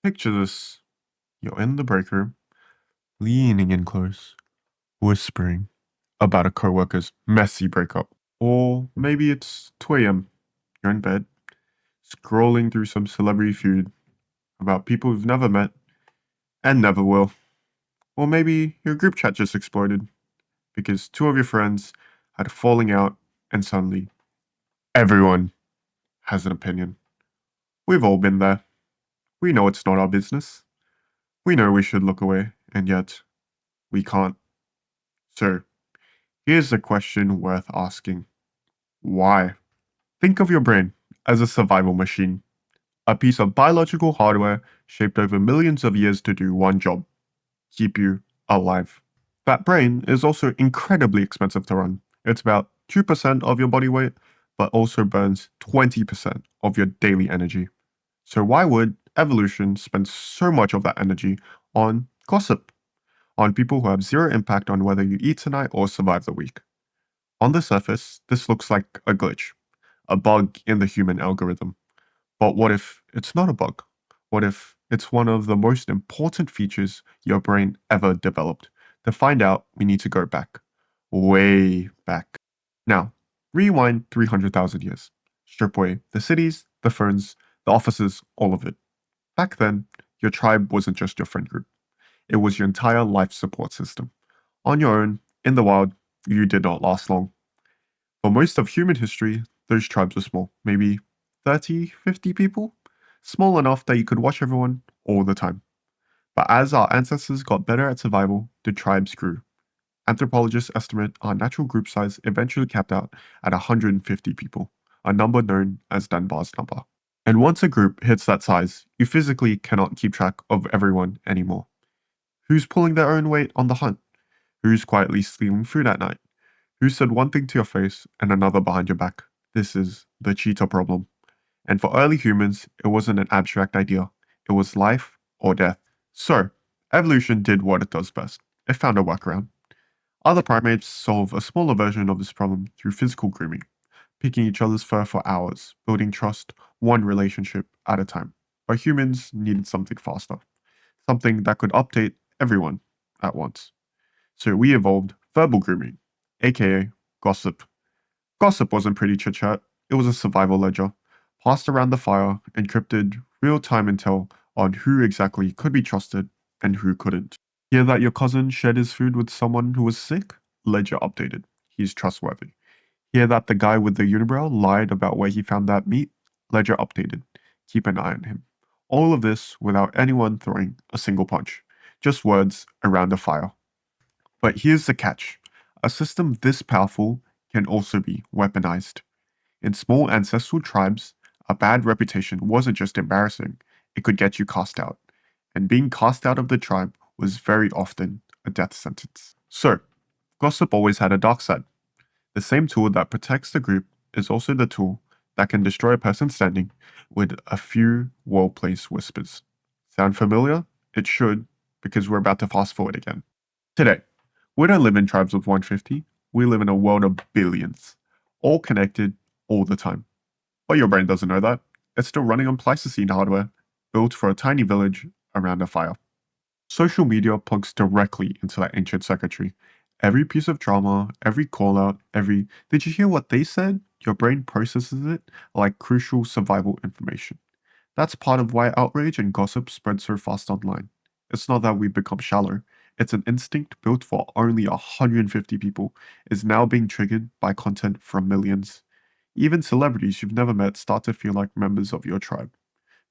Picture this. You're in the break room, leaning in close, whispering about a coworker's messy breakup. Or maybe it's 2 a.m. You're in bed, scrolling through some celebrity feud about people you've never met and never will. Or maybe your group chat just exploded because two of your friends had a falling out and suddenly everyone has an opinion. We've all been there. We know it's not our business. We know we should look away, and yet we can't. So, here's a question worth asking. Why? Think of your brain as a survival machine, a piece of biological hardware shaped over millions of years to do one job: keep you alive. That brain is also incredibly expensive to run. It's about 2% of your body weight, but also burns 20% of your daily energy. So, why would evolution spend so much of that energy on gossip? On people who have zero impact on whether you eat tonight or survive the week? On the surface, this looks like a glitch, a bug in the human algorithm. But what if it's not a bug? What if it's one of the most important features your brain ever developed? To find out, we need to go back, way back. Now, rewind 300,000 years. Strip away the cities, the phones, the offices, all of it. Back then, your tribe wasn't just your friend group, it was your entire life support system. On your own, in the wild, you did not last long. For most of human history, those tribes were small, maybe 30, 50 people, small enough that you could watch everyone all the time. But as our ancestors got better at survival, the tribes grew. Anthropologists estimate our natural group size eventually capped out at 150 people, a number known as Dunbar's number. And once a group hits that size, you physically cannot keep track of everyone anymore. Who's pulling their own weight on the hunt? Who's quietly stealing food at night? Who said one thing to your face and another behind your back? This is the cheetah problem. And for early humans, it wasn't an abstract idea. It was life or death. So, evolution did what it does best. It found a workaround. Other primates solve a smaller version of this problem through physical grooming, picking each other's fur for hours, building trust one relationship at a time. But humans needed something faster, something that could update everyone at once. So we evolved verbal grooming, aka gossip. Gossip wasn't pretty chit chat, it was a survival ledger, passed around the fire, encrypted real time intel on who exactly could be trusted and who couldn't. Hear that your cousin shared his food with someone who was sick? Ledger updated. He's trustworthy. Hear that the guy with the unibrow lied about where he found that meat? Ledger updated. Keep an eye on him. All of this without anyone throwing a single punch. Just words around the fire. But here's the catch. A system this powerful can also be weaponized. In small ancestral tribes, a bad reputation wasn't just embarrassing, it could get you cast out. And being cast out of the tribe was very often a death sentence. So, gossip always had a dark side. The same tool that protects the group is also the tool that can destroy a person standing with a few well placed whispers. Sound familiar? It should, because we're about to fast forward again. Today, we don't live in tribes of 150, we live in a world of billions, all connected all the time. But your brain doesn't know that. It's still running on Pleistocene hardware, built for a tiny village around a fire. Social media plugs directly into that ancient circuitry. Every piece of drama, every call out, every "did you hear what they said?" Your brain processes it like crucial survival information. That's part of why outrage and gossip spread so fast online. It's not that we've become shallow, it's an instinct built for only 150 people, is now being triggered by content from millions. Even celebrities you've never met start to feel like members of your tribe,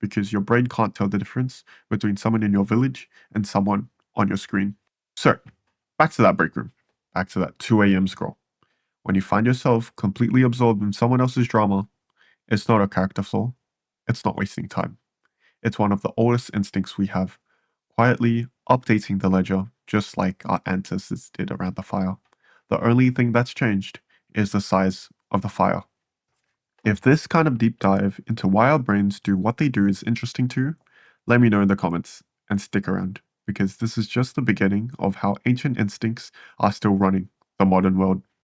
because your brain can't tell the difference between someone in your village and someone on your screen. So, back to that break room, back to that 2 a.m. scroll. When you find yourself completely absorbed in someone else's drama, it's not a character flaw, it's not wasting time. It's one of the oldest instincts we have, quietly updating the ledger just like our ancestors did around the fire. The only thing that's changed is the size of the fire. If this kind of deep dive into why our brains do what they do is interesting to you, let me know in the comments and stick around, because this is just the beginning of how ancient instincts are still running the modern world.